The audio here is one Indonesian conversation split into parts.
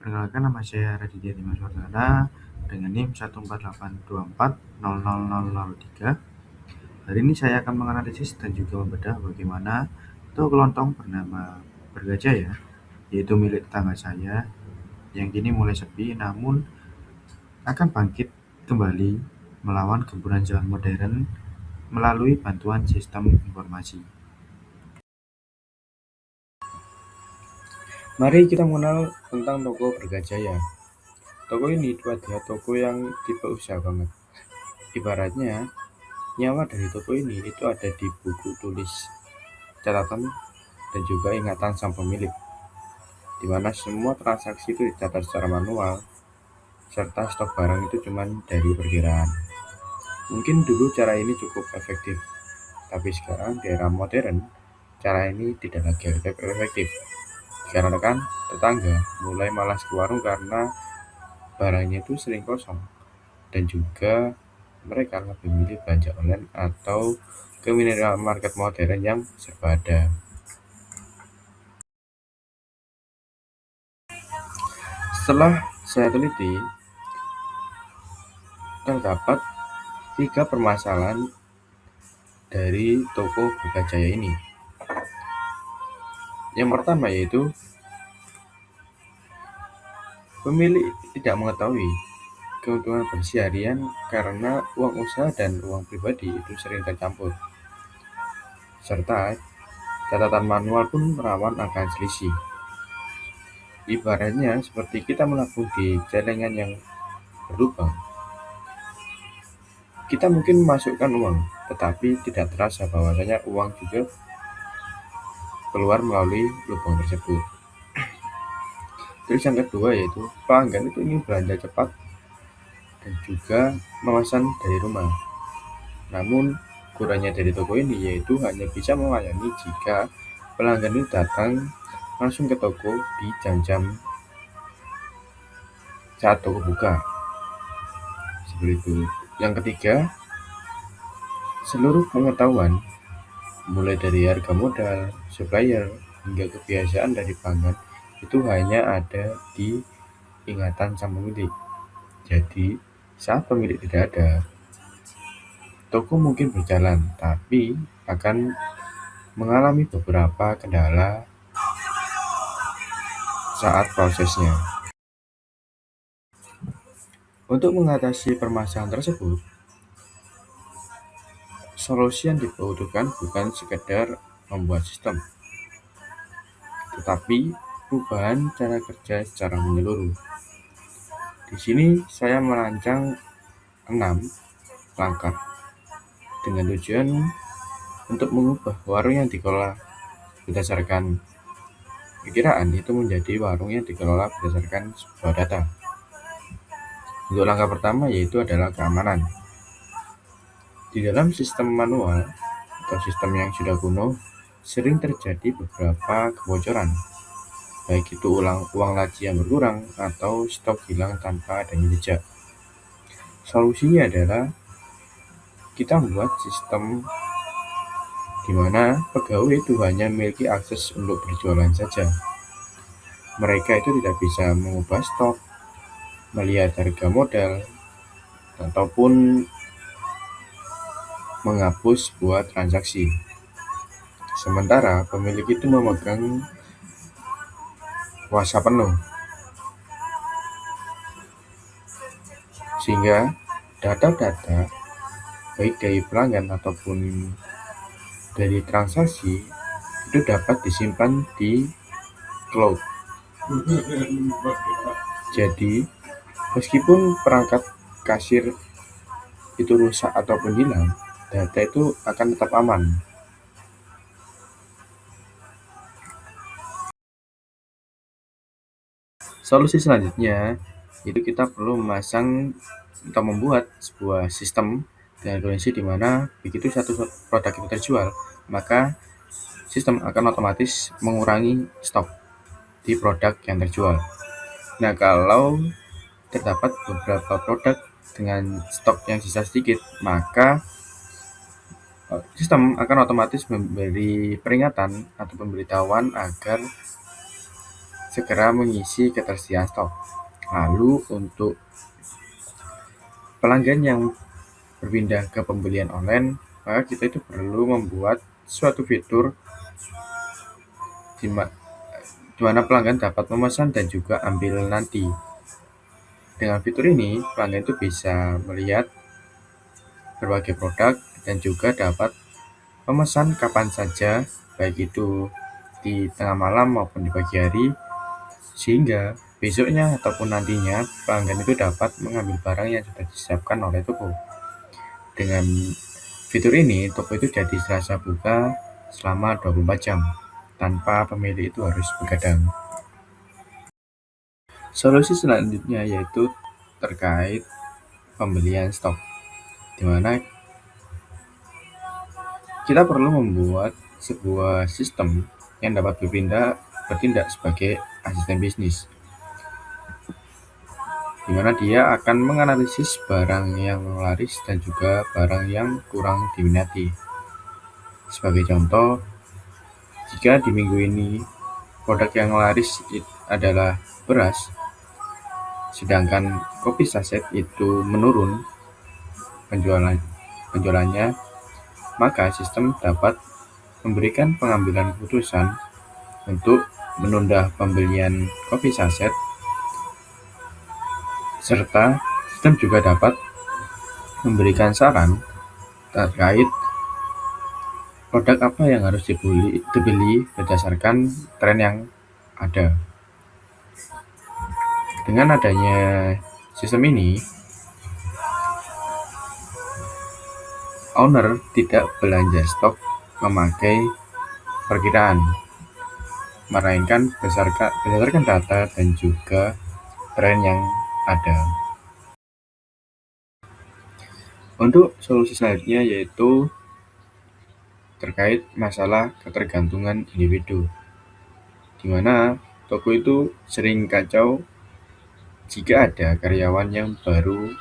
Perkenalkan, nama saya Raditya Dimas Wardana dengan NIM 14824000003. Hari ini saya akan menganalisis dan juga membedah bagaimana toko kelontong bernama Bergajaya, yaitu milik tetangga saya, yang kini mulai sepi namun akan bangkit kembali melawan gempuran zaman modern melalui bantuan sistem informasi. Mari kita mengenal tentang toko Bergajaya. Toko ini adalah toko yang tipe usaha banget. Ibaratnya, nyawa dari toko ini itu ada di buku tulis catatan dan juga ingatan sang pemilik, di mana semua transaksi itu dicatat secara manual, serta stok barang itu cuma dari perkiraan. Mungkin dulu cara ini cukup efektif, tapi sekarang di era modern, cara ini tidak lagi efektif. Dikarenakan tetangga mulai malas ke warung karena barangnya itu sering kosong, dan juga mereka lebih memilih belanja online atau ke minimarket modern yang serba ada. Setelah saya teliti, terdapat 3 permasalahan dari toko Bergajaya ini. Yang pertama yaitu pemilik tidak mengetahui keuntungan bersih harian karena uang usaha dan uang pribadi itu sering tercampur, serta catatan manual pun rawan akan selisih. Ibaratnya seperti kita menabung di celengan yang berlubang. Kita mungkin memasukkan uang, tetapi tidak terasa bahwasanya uang juga keluar melalui lubang tersebut. Terus yang kedua yaitu pelanggan itu ingin belanja cepat dan juga memesan dari rumah. Namun kurangnya dari toko ini yaitu hanya bisa melayani jika pelanggan itu datang langsung ke toko di jam-jam saat toko buka. Seperti itu. Yang ketiga, seluruh pengetahuan mulai dari harga modal, supplier, hingga kebiasaan dari pelanggan itu hanya ada di ingatan sang pemilik. Jadi, saat pemilik tidak ada, toko mungkin berjalan, tapi akan mengalami beberapa kendala saat prosesnya. Untuk mengatasi permasalahan tersebut, solusi yang dibutuhkan bukan sekedar membuat sistem, tetapi perubahan cara kerja secara menyeluruh. Di sini saya merancang 6 langkah dengan tujuan untuk mengubah warung yang dikelola berdasarkan perkiraan itu menjadi warung yang dikelola berdasarkan sebuah data. Untuk langkah pertama yaitu adalah keamanan. Di dalam sistem manual atau sistem yang sudah kuno, sering terjadi beberapa kebocoran, baik itu uang laci yang berkurang atau stok hilang tanpa adanya jejak. Solusinya adalah kita membuat sistem di mana pegawai itu hanya memiliki akses untuk berjualan saja. Mereka itu tidak bisa mengubah stok, melihat harga modal, ataupun menghapus sebuah transaksi. Sementara pemilik itu memegang kuasa penuh, sehingga data-data baik dari pelanggan ataupun dari transaksi itu dapat disimpan di cloud. Jadi, meskipun perangkat kasir itu rusak ataupun hilang, data itu akan tetap aman. Solusi selanjutnya itu kita perlu memasang atau membuat sebuah sistem dengan kondisi di mana begitu satu produk itu terjual, maka sistem akan otomatis mengurangi stok di produk yang terjual. Nah, kalau terdapat beberapa produk dengan stok yang sisa sedikit, maka sistem akan otomatis memberi peringatan atau pemberitahuan agar segera mengisi ketersediaan stok. Lalu untuk pelanggan yang berpindah ke pembelian online, maka kita itu perlu membuat suatu fitur di mana pelanggan dapat memesan dan juga ambil nanti. Dengan fitur ini, pelanggan itu bisa melihat berbagai produk dan juga dapat memesan kapan saja, baik itu di tengah malam maupun di pagi hari, sehingga besoknya ataupun nantinya pelanggan itu dapat mengambil barang yang sudah disiapkan oleh toko. Dengan fitur ini, toko itu jadi serasa buka selama 24 jam, tanpa pemilik itu harus begadang. Solusi selanjutnya yaitu terkait pembelian stok, di mana kita perlu membuat sebuah sistem yang dapat bertindak sebagai asisten bisnis, di mana dia akan menganalisis barang yang laris dan juga barang yang kurang diminati. Sebagai contoh, jika di minggu ini produk yang laris adalah beras, sedangkan kopi saset itu menurun penjualannya, maka sistem dapat memberikan pengambilan keputusan untuk menunda pembelian kopi saset, serta sistem juga dapat memberikan saran terkait produk apa yang harus dibeli berdasarkan tren yang ada. Dengan adanya sistem ini, owner tidak belanja stok memakai perkiraan, melainkan berdasarkan data dan juga tren yang ada. Untuk solusi selanjutnya yaitu terkait masalah ketergantungan individu, di mana toko itu sering kacau jika ada karyawan yang baru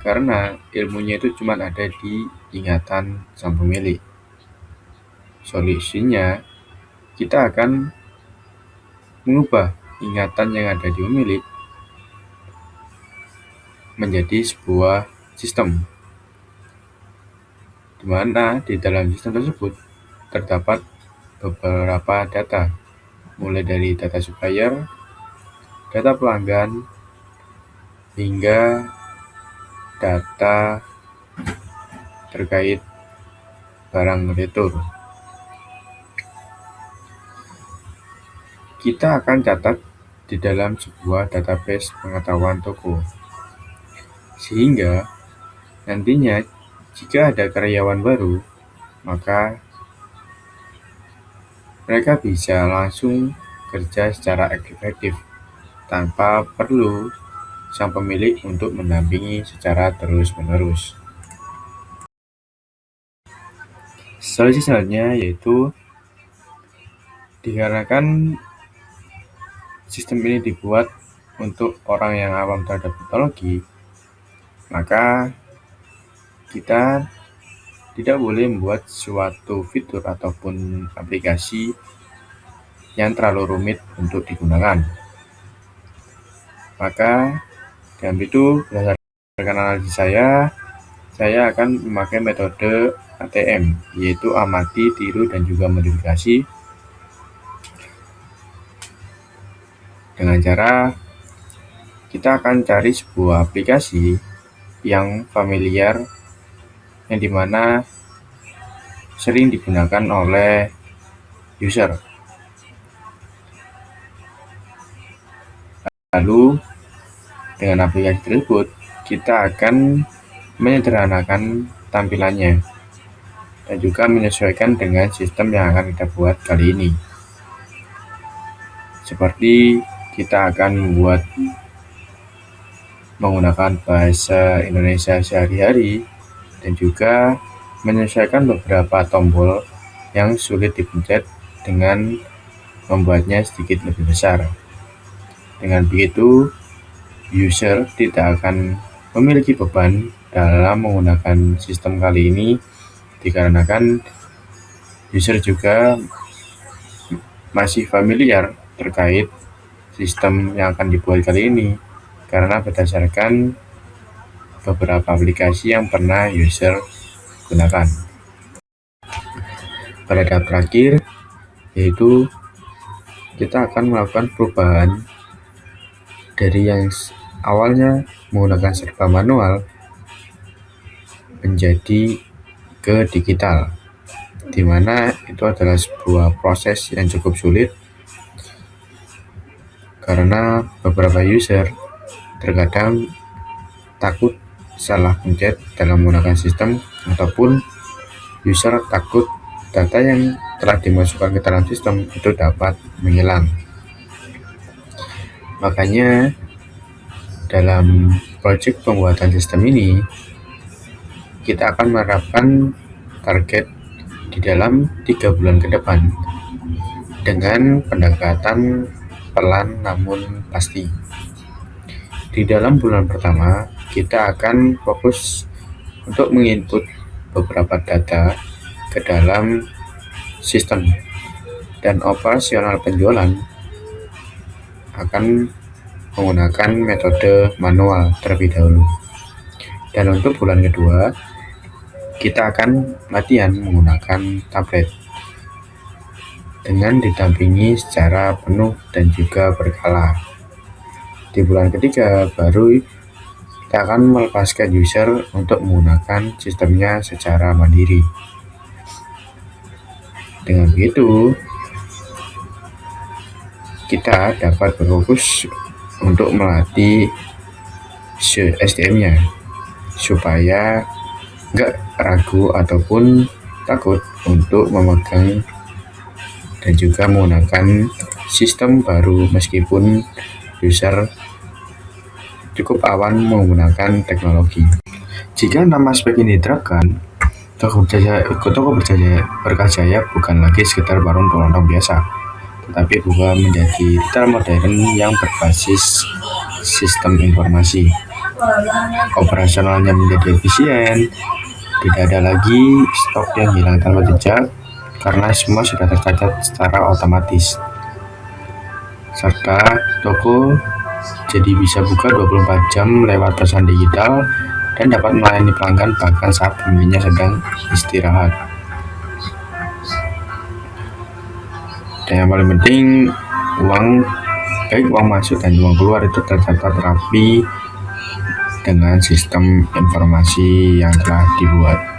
karena ilmunya itu cuma ada di ingatan sang pemilik. Solusinya, kita akan mengubah ingatan yang ada di pemilik menjadi sebuah sistem, di mana di dalam sistem tersebut terdapat beberapa data, mulai dari data supplier, data pelanggan, hingga data terkait barang retur. Kita akan catat di dalam sebuah database pengetahuan toko, sehingga nantinya jika ada karyawan baru, maka mereka bisa langsung kerja secara efektif tanpa perlu sang pemilik untuk mendampingi secara terus-menerus. Solusi selanjutnya yaitu dikarenakan sistem ini dibuat untuk orang yang awam terhadap teknologi, maka kita tidak boleh membuat suatu fitur ataupun aplikasi yang terlalu rumit untuk digunakan. Maka dengan itu, berdasarkan analisis saya akan memakai metode ATM, yaitu amati, tiru, dan juga modifikasi, dengan cara kita akan cari sebuah aplikasi yang familiar, yang dimana sering digunakan oleh user. Lalu dengan aplikasi tersebut kita akan menyederhanakan tampilannya dan juga menyesuaikan dengan sistem yang akan kita buat kali ini. Seperti kita akan membuat menggunakan bahasa Indonesia sehari-hari dan juga menyesuaikan beberapa tombol yang sulit dipencet dengan membuatnya sedikit lebih besar. Dengan begitu, user tidak akan memiliki beban dalam menggunakan sistem kali ini, dikarenakan user juga masih familiar terkait sistem yang akan dibuat kali ini, karena berdasarkan beberapa aplikasi yang pernah user gunakan. Pada tahap terakhir, yaitu kita akan melakukan perubahan dari yang awalnya menggunakan serba manual menjadi ke digital, di mana itu adalah sebuah proses yang cukup sulit karena beberapa user terkadang takut salah pencet dalam menggunakan sistem, ataupun user takut data yang telah dimasukkan ke dalam sistem itu dapat menghilang. Makanya dalam proyek pembuatan sistem ini kita akan menerapkan target di dalam 3 bulan ke depan dengan pendekatan pelan namun pasti. Di dalam bulan pertama kita akan fokus untuk menginput beberapa data ke dalam sistem, dan operasional penjualan akan menggunakan metode manual terlebih dahulu. Dan untuk bulan kedua kita akan latihan menggunakan tablet dengan didampingi secara penuh dan juga berkala. Di bulan ketiga baru kita akan melepaskan user untuk menggunakan sistemnya secara mandiri. Dengan begitu, kita dapat berfokus untuk melatih SDM-nya supaya nggak ragu ataupun takut untuk memegang dan juga menggunakan sistem baru meskipun user cukup awan menggunakan teknologi. Jika 6 aspek ini diterapkan, Toko Berkah bukan lagi sekedar warung kelontong biasa, tetapi juga menjadi retail modern yang berbasis sistem informasi. Operasionalnya menjadi efisien, tidak ada lagi stok yang hilang tanpa jejak karena semua sudah tercatat secara otomatis. Serta toko jadi bisa buka 24 jam lewat pesan digital dan dapat melayani pelanggan bahkan saat pemiliknya sedang istirahat. Dan yang paling penting, baik uang masuk dan uang keluar itu tercatat rapi dengan sistem informasi yang telah dibuat.